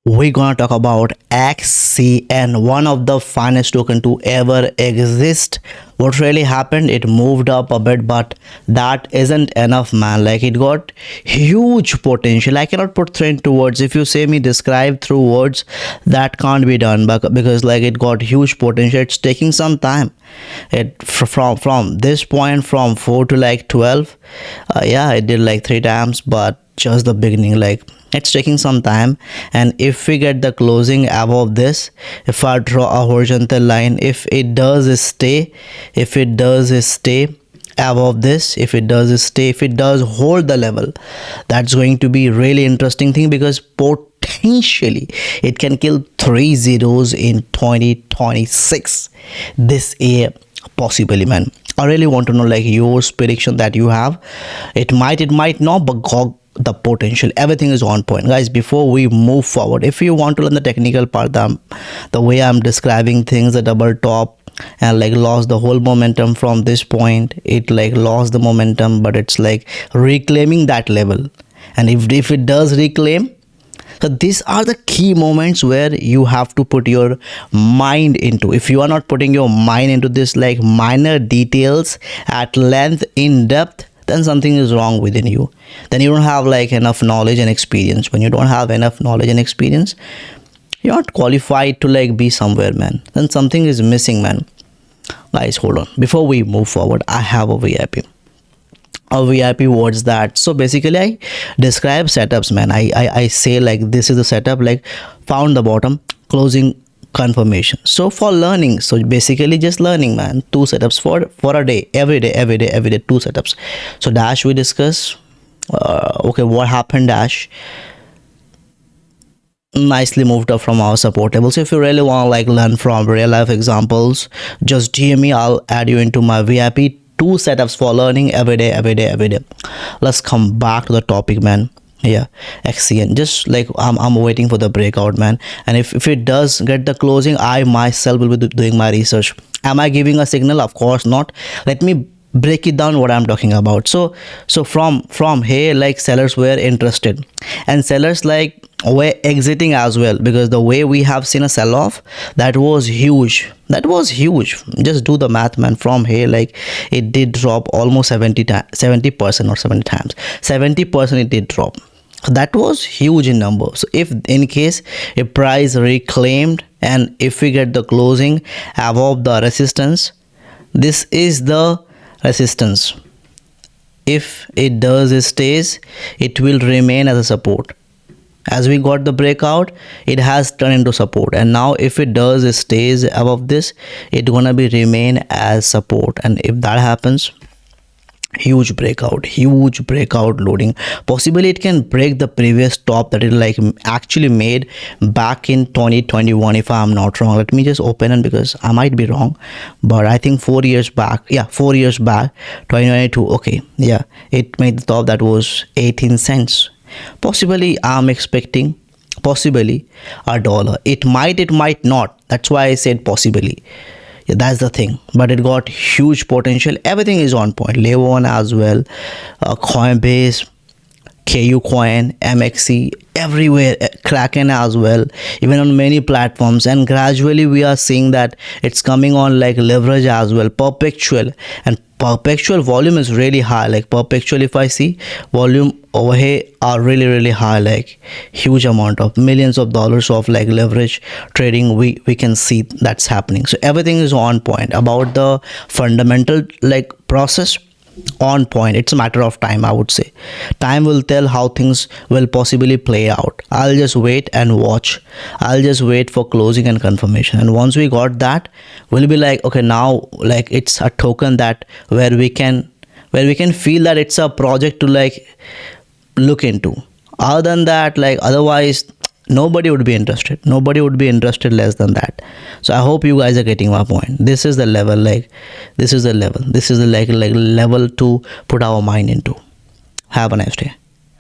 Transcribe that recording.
We're gonna talk about XCN, one of the finest token to ever exist. What really happened? It moved up a bit, but that isn't enough, man. Like, it got huge potential. I cannot put through into words. If you say me describe through words, that can't be done. But because like it got huge potential, it's taking some time. From this point from 4 to like 12, yeah, it did like 3 times, but just the beginning. Like, it's taking some time, and if we get the closing above this, if I draw a horizontal line, if it does stay above this, if it does hold the level, that's going to be really interesting thing, because potentially it can kill 3 zeros in 2026 this year, possibly, man. I really want to know like your prediction that you have. It might not, but the potential, everything is on point, guys. Before we move forward, if you want to learn the technical part, the way I'm describing things, the double top and like lost the whole momentum from this point, it like lost the momentum, but it's like reclaiming that level. And if it does reclaim, so these are the key moments where you have to put your mind into. If you are not putting your mind into this like minor details at length, in depth, then something is wrong within you. Then you don't have like enough knowledge and experience. When you don't have enough knowledge and experience, you're not qualified to like be somewhere, man. Then something is missing, man. Guys, hold on. Before we move forward, I have a VIP words that, so basically I describe setups, man. I say like this is the setup, like found the bottom, closing, confirmation. So for learning, so basically just learning, man. 2 setups for a day, every day, 2 setups. So dash we discuss. Okay, what happened? Dash nicely moved up from our support level. So if you really want to like learn from real life examples, just DM me, I'll add you into my VIP. 2 setups for learning every day. Let's come back to the topic, man. Yeah, XCN, just like I'm waiting for the breakout, man. And if it does get the closing, I myself will be doing my research. Am I giving a signal? Of course not. Let me break it down what I'm talking about. So from here, like sellers were interested, and sellers like were exiting as well, because the way we have seen a sell-off, that was huge. Just do the math, man. From here, like it did drop almost 70% or 70 times 70% it did drop. That was huge in number. So if in case a price reclaimed, and if we get the closing above the resistance, this is the resistance. If it does, it stays, it will remain as a support. As we got the breakout, it has turned into support, and now if it does, it stays above this, it gonna be remain as support. And if that happens, huge breakout loading. Possibly it can break the previous top that it like actually made back in 2021, if I'm not wrong. Let me just open it, because I might be wrong, but I think 4 years back, 2022. Okay, yeah, it made the top that was 18 cents. Possibly I'm expecting possibly $1. It might not. That's why I said possibly. Yeah, that's the thing, but it got huge potential. Everything is on point. Levon as well, Coinbase, KU Coin, MXC, everywhere, Kraken as well, even on many platforms. And gradually we are seeing that it's coming on like leverage as well, perpetual. And perpetual volume is really high. Like perpetual, if I see volume over here are really high, like huge amount of millions of dollars of like leverage trading, we can see that's happening. So everything is on point about the fundamental like process, on point. It's a matter of time, I would say. Time will tell how things will possibly play out. I'll just wait and watch. I'll just wait for closing and confirmation, and once we got that, we'll be like, okay, now like it's a token that where we can feel that it's a project to like look into. Other than that, like otherwise nobody would be interested less than that. So I hope you guys are getting my point. This is the level, like this is the level to put our mind into. Have a nice day.